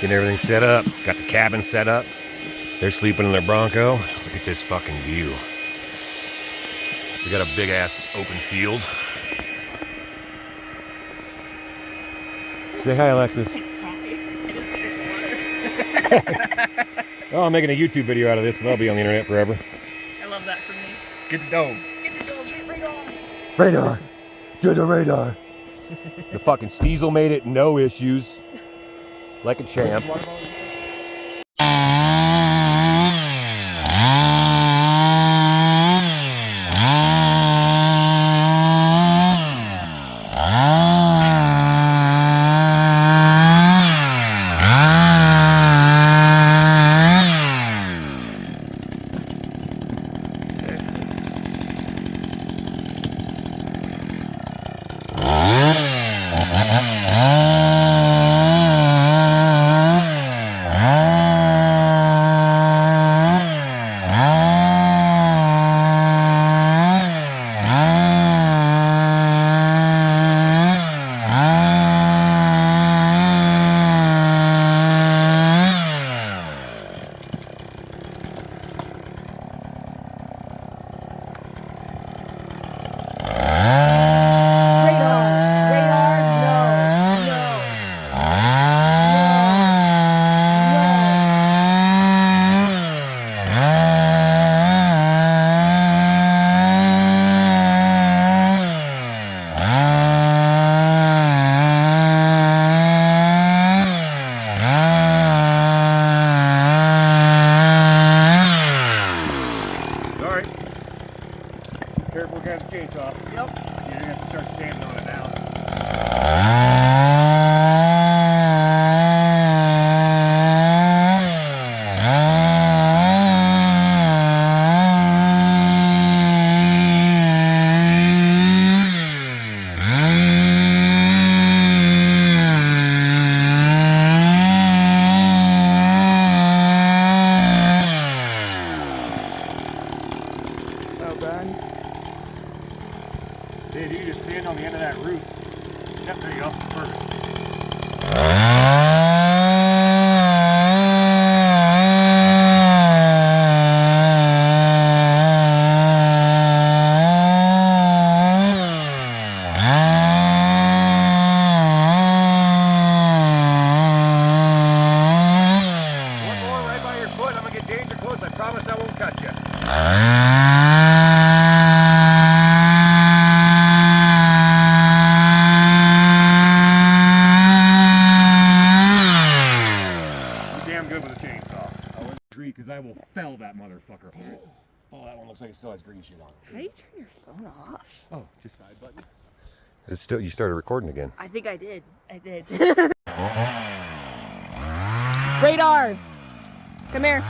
Getting everything set up. Got the cabin set up. They're sleeping in their Bronco. Look at this fucking view. We got a big ass open field. Say hi, Alexis. Hi. I just drank water. Oh, I'm making a YouTube video out of this and that'll be on the internet forever. I love that for me. Get the dog. Get the dog, get radar. Radar! To the radar! The fucking Stiesel made it, no issues. Like a champ. Careful, we got the chainsaw. Yep. You're gonna have to start standing on it now. Dude, you just stand on the end of that root. Yep, there you go. Perfect. One more right by your foot. I'm gonna get danger close. I promise I won't cut you. Good with a chainsaw. I wouldn't agree because I will fell that motherfucker. Oh, that one looks like it still has green shit on it. How do you turn your phone off? Oh, just side button. Is it still, you started recording again? I think I did. I did. Radar! Come here.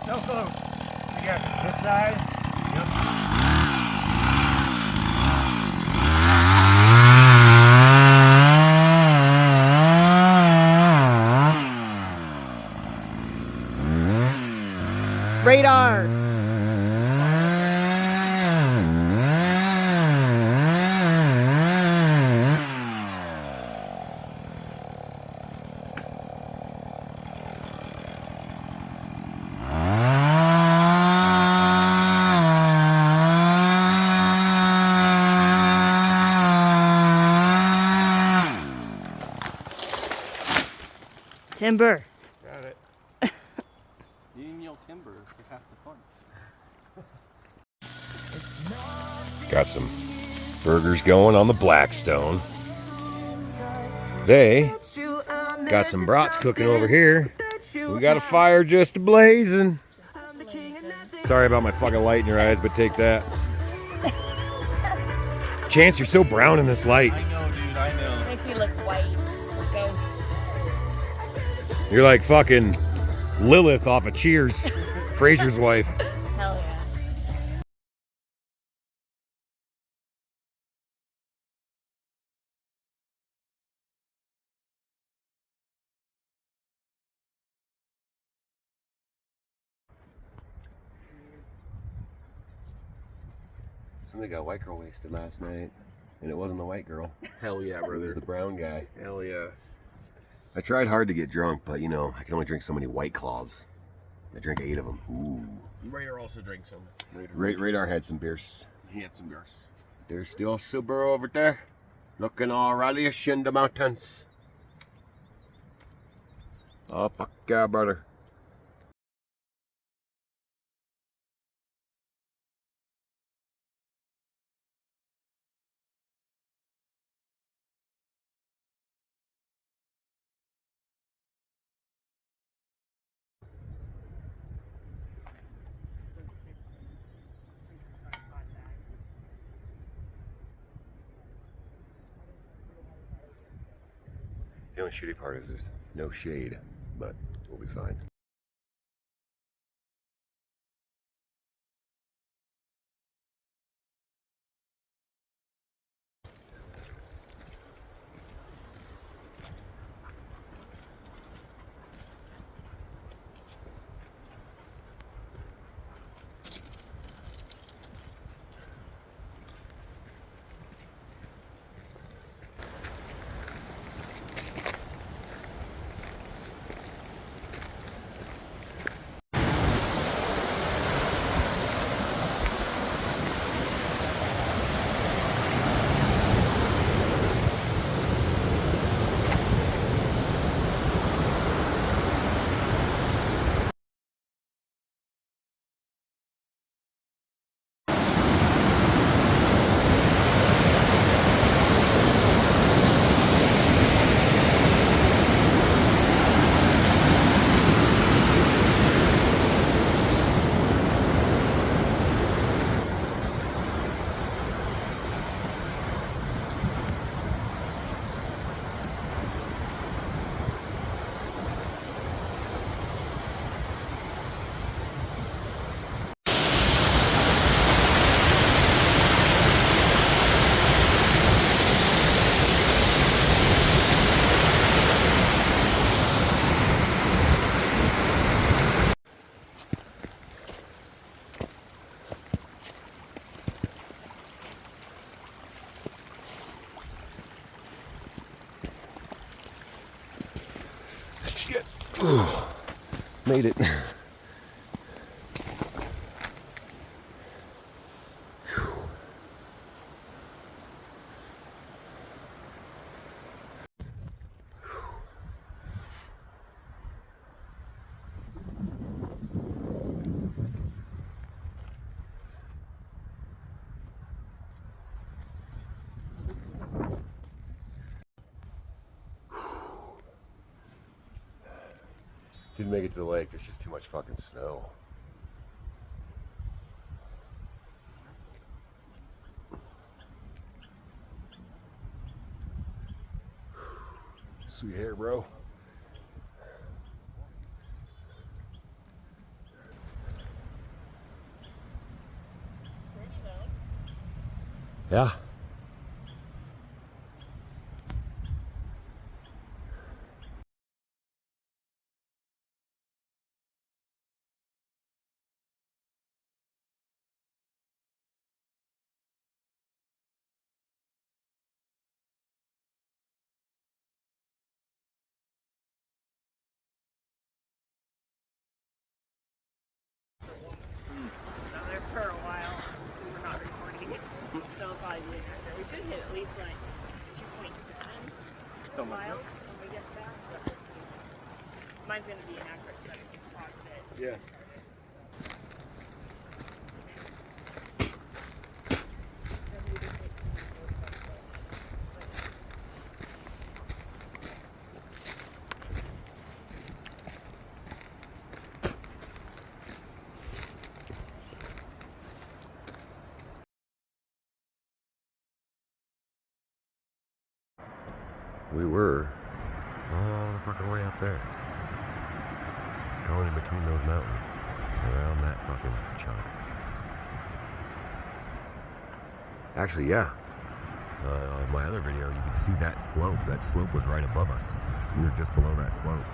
So close. I guess this side. Yep. Radar. Timber. Got it. You didn't yell timber for half the fun. Got some burgers going on the Blackstone. They got some brats cooking over here. We got a fire just blazing. Sorry about my fucking light in your eyes, but take that. Chance, you're so brown in this light. I know, dude, I know. Makes me look white. Ghost. You're like fucking Lilith off of Cheers, Frasier's wife. Hell yeah. Somebody got white girl wasted last night, and it wasn't the white girl. Hell yeah, It was the brown guy. Hell yeah. I tried hard to get drunk, but you know, I can only drink so many White Claws. I drank 8 of them. Ooh. Radar also drank some. Radar had some beers. He had some beers. There's still Subaru over there, looking all rallyish in the mountains. Oh, fuck yeah, brother. The only shitty part is there's no shade, but we'll be fine. Shit. Made it. Didn't make it to the lake, there's just too much fucking snow. Sweet hair, bro. Yeah. should hit at least like 2.7 miles when we get back. But we'll see. Mine's gonna be inaccurate because I paused it. Yeah. We were all the fucking way up there. Going in between those mountains. Around that fucking chunk. Actually, yeah. In my other video, you could see that slope. That slope was right above us. We were just below that slope.